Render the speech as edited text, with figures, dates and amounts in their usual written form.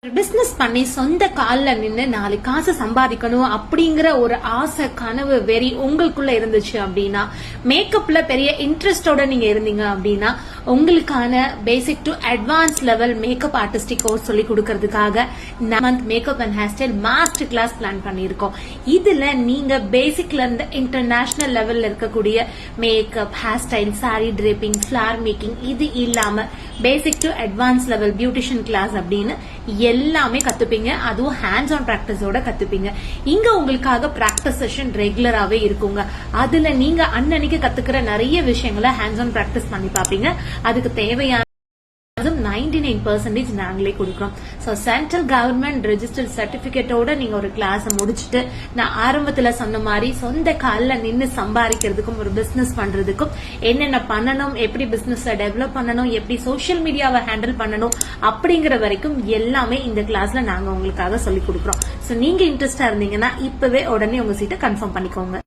Business பண்ணி சொந்த கால்ல நின்னு 4 காசு சம்பாதிக்கணும் அப்படிங்கிற ஒரு ஆசை கனவு வெறி உங்களுக்குள்ள இருந்துச்சு அப்படின்னா, மேக்கப்ல பெரிய இன்ட்ரெஸ்டோட நீங்க இருந்தீங்க அப்படின்னா, உங்களுக்கான basic to advance level makeup artistic course சொல்லி கொடுக்கறதுக்காக month makeup and hair style master class plan பண்ணிருக்கோம். இதுல நீங்க பேசிக்ல இருந்து இன்டர்நேஷனல் லெவல்ல இருக்கக்கூடிய makeup, hair style, sari draping, flower making, இது இல்லாம basic to advance level beautician class அப்படின்னு எல்லாமே கத்துப்பீங்க. அதுவும் ஹேண்ட்ஸ் ஆன் பிராக்டிஸோட கத்துப்பீங்க. இங்க உங்களுக்காக பிராக்டிஸ் செஷன் ரெகுலராவே இருக்குங்க. அதுல நீங்க அன்னன்னைக்கு கத்துக்கிற நிறைய விஷயங்களை ஹேண்ட்ஸ் ஆன் பிராக்டிஸ் பண்ணி பாப்பீங்க. அதுக்கு தேவையான 99% நாங்களே கொடுக்கிறோம். சோ சென்ட்ரல் கவர்மெண்ட் ரெஜிஸ்டர்ட் சர்டிபிகேட்டோட நீங்க ஒரு கிளாஸ் முடிச்சுட்டு, நான் ஆரம்பத்துல சொன்ன மாதிரி சொந்த கால்ல நின்னு சம்பாதிக்கிறதுக்கும் ஒரு பிசினஸ் பண்றதுக்கும் என்னென்ன பண்ணணும், எப்படி பிசினஸ் டெவலப் பண்ணணும், எப்படி சோசியல் மீடியாவை ஹேண்டில் பண்ணணும் அப்படிங்கிற வரைக்கும் எல்லாமே இந்த கிளாஸ்ல நாங்க உங்களுக்காக சொல்லி கொடுக்கிறோம். சோ நீங்க இன்ட்ரெஸ்டா இருந்தீங்கன்னா இப்பவே உடனே உங்க சீட்டை கன்ஃபார்ம் பண்ணிக்கோங்க.